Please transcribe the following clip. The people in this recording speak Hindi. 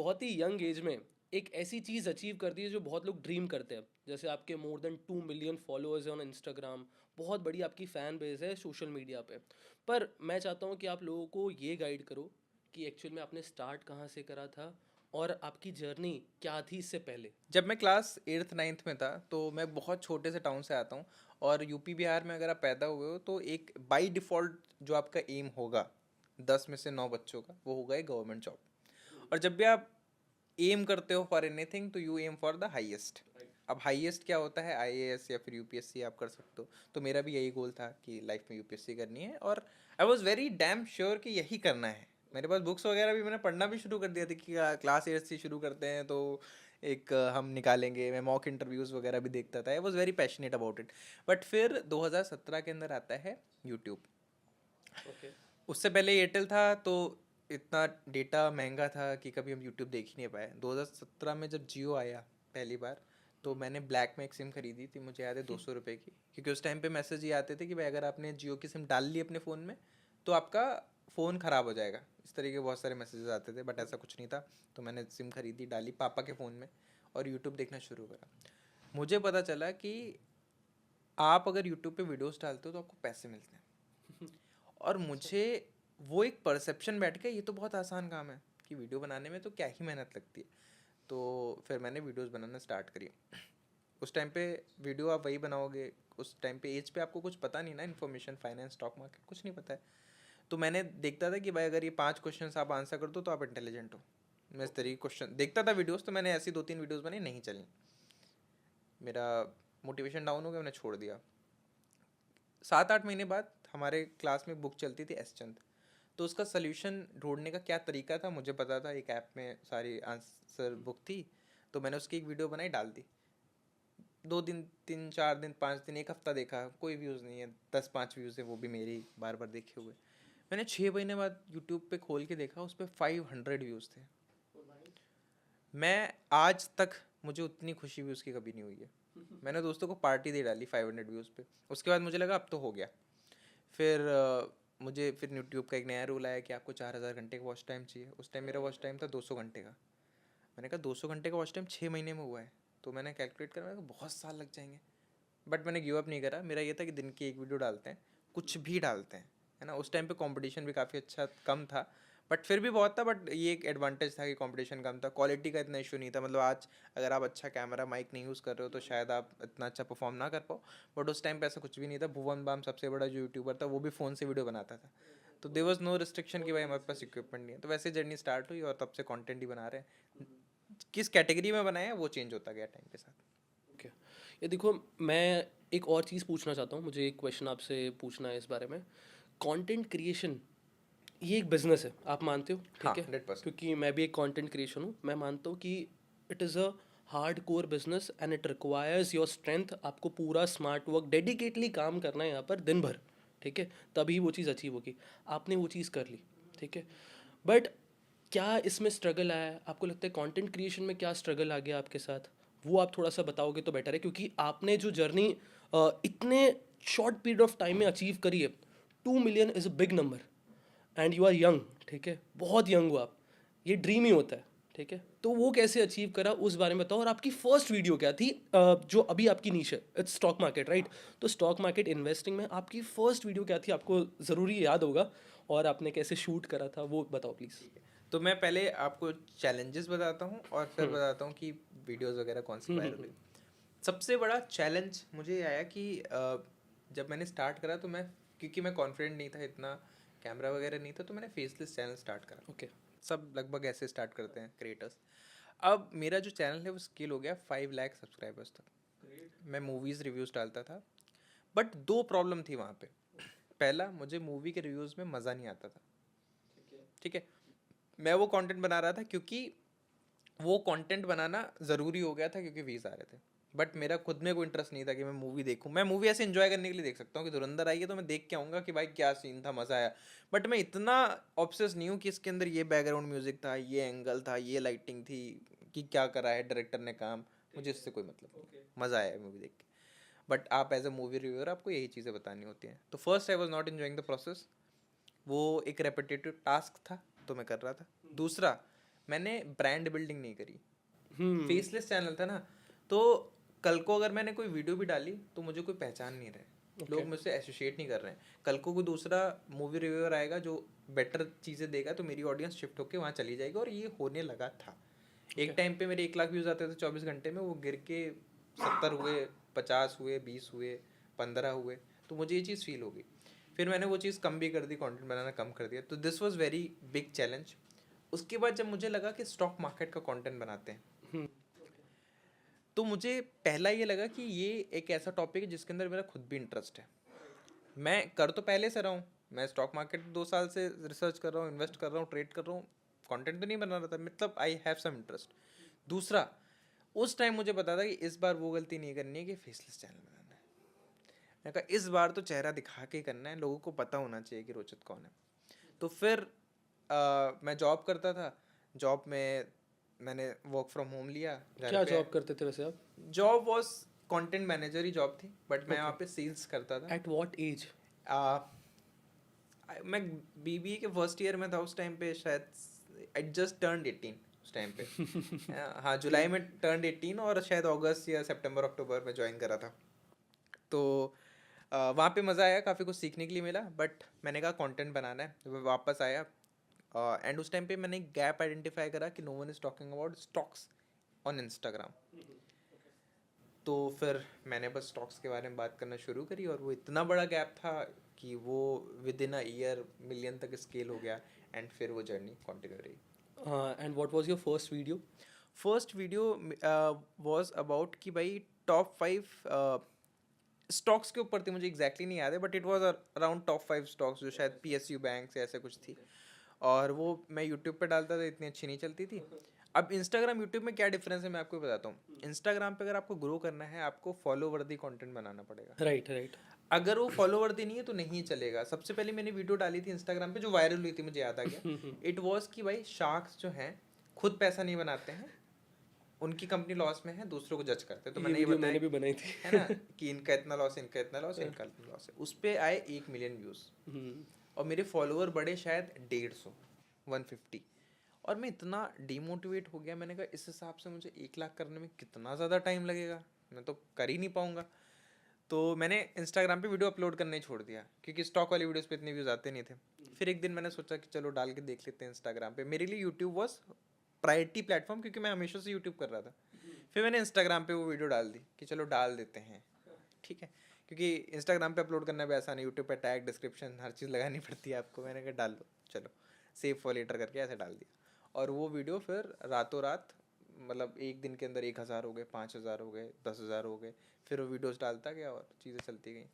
बहुत ही यंग एज में एक ऐसी चीज़ अचीव कर दी है जो बहुत लोग ड्रीम करते हैं। जैसे आपके मोर देन 2 मिलियन फॉलोअर्स हैं ऑन इंस्टाग्राम, बहुत बड़ी आपकी फ़ैन बेस है सोशल मीडिया पे। पर मैं चाहता हूँ कि आप लोगों को ये गाइड करो कि एक्चुअल में आपने स्टार्ट कहाँ से करा था और आपकी जर्नी क्या थी इससे पहले। जब मैं क्लास 8th 9th में था तो मैं बहुत छोटे से टाउन से आता हूँ। और यूपी बिहार में अगर आप पैदा हुए हो तो एक बाय डिफ़ॉल्ट जो आपका एम होगा 10 में से 9 बच्चों का, वो होगा एक गवर्नमेंट जॉब। और जब भी आप एम करते हो फॉर एनीथिंग तो you aim for the highest. अब हाईएस्ट क्या होता है, आईएएस या फिर यूपीएससी आप कर सकते हो। तो मेरा भी यही गोल था कि लाइफ में यूपीएससी करनी है, और I was very damn sure कि यही करना है। मेरे पास बुक्स वगैरह भी मैंने पढ़ना भी शुरू कर दिया था कि क्लास 8 से शुरू करते हैं तो एक हम निकालेंगे। मैं मॉक इंटरव्यूज़ वगैरह भी देखता था। I was very passionate about it. But फिर 2017 के अंदर आता है यूट्यूब। ओके। उससे पहले एयरटेल था तो इतना डेटा महंगा था कि कभी हम यूट्यूब देख ही नहीं पाए। 2017 में जब जियो आया पहली बार, तो मैंने ब्लैक में एक सिम खरीदी थी, मुझे याद है 200 रुपये की। क्योंकि उस टाइम पे मैसेज ये आते थे कि भाई अगर आपने जियो की सिम डाल ली अपने फ़ोन में तो आपका फ़ोन ख़राब हो जाएगा। इस तरीके के बहुत सारे मैसेजेस आते थे, बट ऐसा कुछ नहीं था। तो मैंने सिम खरीदी, डाली पापा के फ़ोन में और यूट्यूब देखना शुरू करा। मुझे पता चला कि आप अगर यूट्यूब पे वीडियोस डालते हो तो आपको पैसे मिलते हैं। और मुझे वो एक परसेप्शन बैठ गया, ये तो बहुत आसान काम है कि वीडियो बनाने में तो क्या ही मेहनत लगती है। तो फिर मैंने वीडियोस बनाना स्टार्ट करी। उस टाइम पे वीडियो आप वही बनाओगे, उस टाइम पे एज पे आपको कुछ पता नहीं ना, इन्फॉर्मेशन फाइनेंस स्टॉक मार्केट कुछ नहीं पता है। तो मैंने देखता था कि भाई अगर ये 5 क्वेश्चन आप आंसर कर दो तो आप इंटेलिजेंट हो। मैं इस तरीके क्वेश्चन देखता था वीडियोस, तो मैंने ऐसी 2 3 वीडियोस बनाई, नहीं चली। मेरा मोटिवेशन डाउन हो गया, मैंने छोड़ दिया। 7 8 महीने बाद हमारे क्लास में बुक चलती थी एस चंद। तो उसका सोल्यूशन ढूंढने का क्या तरीका था मुझे पता था, एक ऐप में सारी आंसर बुक थी। तो मैंने उसकी एक वीडियो बनाई, डाल दी। 2 दिन, 3 4 दिन, 5 दिन, एक हफ्ता देखा, कोई व्यूज़ नहीं है। 10 5 व्यूज़ है, वो भी मेरी बार बार देखे हुए। मैंने 6 महीने बाद यूट्यूब पे खोल के देखा, उस पर 500 व्यूज़ थे। मैं आज तक, मुझे उतनी खुशी भी उसकी कभी नहीं हुई है। मैंने दोस्तों को पार्टी दे डाली 500 व्यूज़ पे। उसके बाद मुझे लगा अब तो हो गया। फिर मुझे फिर यूट्यूब का एक नया रूल आया कि आपको 4000 घंटे का वॉच टाइम चाहिए। उस टाइम मेरा वॉच टाइम था 200 घंटे का। मैंने कहा 200 घंटे का वॉच टाइम 6 महीने में हुआ है। तो मैंने कैलकुलेट करा, मैंने कहा बहुत साल लग जाएंगे। बट मैंने गिव अप नहीं करा। मेरा ये था कि दिन की एक वीडियो डालते हैं, कुछ भी डालते हैं, है ना। उस टाइम पे कंपटीशन भी काफ़ी अच्छा कम था, बट फिर भी बहुत था। बट ये एक एडवांटेज था कि कंपटीशन कम था, क्वालिटी का इतना इशू नहीं था। मतलब आज अगर आप अच्छा कैमरा माइक नहीं यूज़ कर रहे हो तो शायद आप इतना अच्छा परफॉर्म ना कर पाओ। बट उस टाइम पे ऐसा कुछ भी नहीं था। भुवन बाम सबसे बड़ा जो यूट्यूबर था वो भी फ़ोन से वीडियो बनाता था। तो देयर वॉज नो रिस्ट्रिक्शन कि भाई हमारे पास इक्विपमेंट नहीं है। तो वैसे जर्नी स्टार्ट हुई और तब से कंटेंट ही बना रहे हैं। किस कैटेगरी में बनाया है वो चेंज होता गया टाइम के साथ। ओके। ये देखो, मैं एक और चीज़ पूछना चाहता हूँ, मुझे एक क्वेश्चन आपसे पूछना है इस बारे में। कंटेंट क्रिएशन ये एक बिजनेस है, आप मानते हो? हाँ, ठीक है। 100%। क्योंकि मैं भी एक कंटेंट क्रिएशन हूँ, मैं मानता हूँ कि it is a hard core business and it requires your strength. आपको पूरा स्मार्ट वर्क डेडिकेटली काम करना है यहाँ पर दिन भर। ठीक है, तभी वो चीज़ अचीव होगी। आपने वो चीज़ कर ली, ठीक है। बट क्या इसमें स्ट्रगल आया है? आपको लगता है कंटेंट क्रिएशन में क्या स्ट्रगल आ गया आपके साथ? वो आप थोड़ा सा बताओगे तो बेटर है, क्योंकि आपने जो जर्नी इतने शॉर्ट पीरियड ऑफ टाइम में अचीव करी है। 2 million is a big number and you are young, ठीक है, बहुत यंग हो आप। ये ड्रीम ही होता है, ठीक है। तो वो कैसे अचीव करा उस बारे में बताओ। और आपकी फर्स्ट वीडियो क्या थी? जो अभी आपकी नीश है, इट्स स्टॉक मार्केट, राइट? तो स्टॉक मार्केट इन्वेस्टिंग में आपकी फर्स्ट वीडियो क्या थी, आपको ज़रूरी याद होगा। और आपने कैसे शूट करा था वो बताओ प्लीज़। ठीक है, तो मैं पहले आपको चैलेंजेस बताता हूँ और फिर बताता हूँ कि वीडियोस वगैरह कौन सी वायरल हुई। सबसे बड़ा चैलेंज मुझे ये आया कि जब मैंने स्टार्ट करा तो मैं, क्योंकि मैं कॉन्फिडेंट नहीं था इतना, कैमरा वगैरह नहीं था, तो मैंने फेसलेस चैनल स्टार्ट करा। ओके। सब लगभग ऐसे स्टार्ट करते हैं क्रिएटर्स। अब मेरा जो चैनल है वो स्केल हो गया 5 लाख सब्सक्राइबर्स तक। मैं मूवीज़ रिव्यूज़ डालता था। बट 2 प्रॉब्लम थी वहाँ पे। पहला, मुझे मूवी के रिव्यूज़ में मज़ा नहीं आता था। ठीक है, मैं वो कंटेंट बना रहा था क्योंकि वो कंटेंट बनाना ज़रूरी हो गया था क्योंकि व्यूज़ आ रहे थे। बट मेरा खुद में कोई इंटरेस्ट नहीं था कि मैं मूवी देखूं। मैं मूवी ऐसे एंजॉय करने के लिए देख सकता हूँ कि धुरंधर आई है तो मैं देख के आऊँगा कि भाई क्या सीन था, मज़ा आया। बट मैं इतना ऑब्सेस नहीं हूँ कि इसके अंदर ये बैकग्राउंड म्यूजिक था, ये एंगल था, ये लाइटिंग थी, कि क्या करा है डायरेक्टर ने काम। मुझे इससे कोई मतलब नहीं, मज़ा आया मूवी देख के। बट आप एज अ मूवी रिव्यूअर आपको यही चीज़ें बतानी होती हैं। तो first I was not enjoying the process. वो एक रेपिटेटिव टास्क था तो मैं कर रहा था। दूसरा, मैंने ब्रांड बिल्डिंग नहीं करी, हम्म फेसलेस चैनल था ना, तो कल को अगर मैंने कोई वीडियो भी डाली तो मुझे कोई पहचान नहीं रहे, लोग मुझसे एसोसिएट नहीं कर रहे हैं। कल को कोई दूसरा मूवी रिव्यूअर आएगा जो बेटर चीज़ें देगा तो मेरी ऑडियंस शिफ्ट होकर वहाँ चली जाएगी, और ये होने लगा था। एक टाइम पे मेरे 1 लाख व्यूज़ आते थे 24 घंटे में, वो गिर के 70 हुए, 50 हुए, 20 हुए, 15 हुए, तो मुझे ये चीज़ फील हो गई। फिर मैंने वो चीज़ कम भी कर दी, कंटेंट बनाना कम कर दिया, तो this was very big challenge. उसके बाद जब मुझे लगा कि स्टॉक मार्केट का कंटेंट बनाते हैं, तो मुझे पहला ये लगा कि ये एक ऐसा टॉपिक है जिसके अंदर मेरा खुद भी इंटरेस्ट है। मैं कर तो पहले से रहा हूँ, मैं स्टॉक मार्केट 2 साल से रिसर्च कर रहा हूँ, इन्वेस्ट कर रहा हूँ, ट्रेड कर रहा हूँ, कंटेंट तो नहीं बना रहा था, मतलब आई हैव सम इंटरेस्ट। दूसरा, उस टाइम मुझे पता था कि इस बार वो गलती नहीं करनी है कि फेसलेस चैनल बनाना है। मैंने कहा इस बार तो चेहरा दिखा के करना है, लोगों को पता होना चाहिए कि रोचत कौन है। तो फिर मैं जॉब करता था, जॉब में मैंने वर्क फ्रॉम होम लिया घर क्या पे। जॉब करते थे वैसे आप? जॉब वॉज कंटेंट मैनेजर ही जॉब थी, बट मैं वहाँ ओके। पे सेल्स करता था। At what age? मैं बीबीए के फर्स्ट ईयर में था उस टाइम पे, शायद आई जस्ट टर्न्ड 18 उस टाइम पे। हाँ, जुलाई में टर्न्ड 18, और शायद अगस्त या सितंबर अक्टूबर में ज्वाइन करा था। तो वहाँ पे मज़ा आया, काफ़ी कुछ सीखने के लिए मिला, बट मैंने कहा कंटेंट बनाना है, तो मैं वापस आया। एंड उस टाइम पे मैंने एक गैप आइडेंटिफाई करा कि no one is talking about stocks on Instagram. तो फिर मैंने बस स्टॉक्स के बारे में बात करना शुरू करी, और वो इतना बड़ा गैप था कि वो with in a year million तक स्केल हो गया, एंड फिर वो जर्नी कंटिन्यू रही। And what was your first video? First video was about कि भाई टॉप 5 स्टॉक्स के ऊपर थी, मुझे एग्जैक्टली नहीं याद है, but it was around top 5 stocks, जो शायद PSU बैंक से ऐसे कुछ थी, और वो मैं यूट्यूब पे डालता था, इतनी अच्छी नहीं चलती थी। अब इंस्टाग्राम यूट्यूब में क्या डिफरेंस है मैं आपको बताता हूँ। इंस्टाग्राम पे अगर आपको ग्रो करना है, आपको फॉलो वर्दी कंटेंट बनाना पड़ेगा। Right right. अगर वो फॉलो वर्दी नहीं है तो नहीं चलेगा। सबसे पहले मैंने वीडियो डाली थी इंस्टाग्राम पे जो वायरल हुई थी, मुझे याद आ गया, इट वॉज कि भाई शार्क्स जो हैं खुद पैसा नहीं बनाते हैं, उनकी कंपनी लॉस में है, दूसरों को जज करते हैं। तो ये मैंने ये वीडियो बताया मैंने भी बनाई थी। है ना, कि इनका इतना लॉस, इनका इतना लॉस, इनका इतना लॉस है। उस पर आए 1 मिलियन व्यूज़, और मेरे फॉलोअर बढ़े शायद 150, 150, और मैं इतना डीमोटिवेट हो गया। मैंने कहा इस हिसाब से मुझे 1 लाख करने में कितना ज़्यादा टाइम लगेगा, मैं तो कर ही नहीं पाऊँगा। तो मैंने इंस्टाग्राम पे वीडियो अपलोड करना ही छोड़ दिया, क्योंकि स्टॉक वाली वीडियोस पे इतने व्यूज़ आते नहीं थे। फिर एक दिन मैंने सोचा कि चलो डाल के देख लेते हैं इंस्टाग्राम पे। मेरे लिए यूट्यूब वॉज प्रायोरिटी प्लेटफॉर्म, क्योंकि मैं हमेशा से यूट्यूब कर रहा था। फिर मैंने इंस्टाग्राम पे वो वीडियो डाल दी कि चलो डाल देते हैं, ठीक है, क्योंकि इंस्टाग्राम पे अपलोड करना भी आसान है, यूट्यूब पे टैग, डिस्क्रिप्शन, हर चीज़ लगानी पड़ती है आपको। मैंने कहा डाल दो, चलो सेव फॉर लेटर करके ऐसे डाल दिया, और वो वीडियो फिर रातों रात, मतलब एक दिन के अंदर 1,000 हो गए, 5,000 हो गए, 10,000 हो गए। फिर वो वीडियोस डालता गया और चीज़ें चलती गई।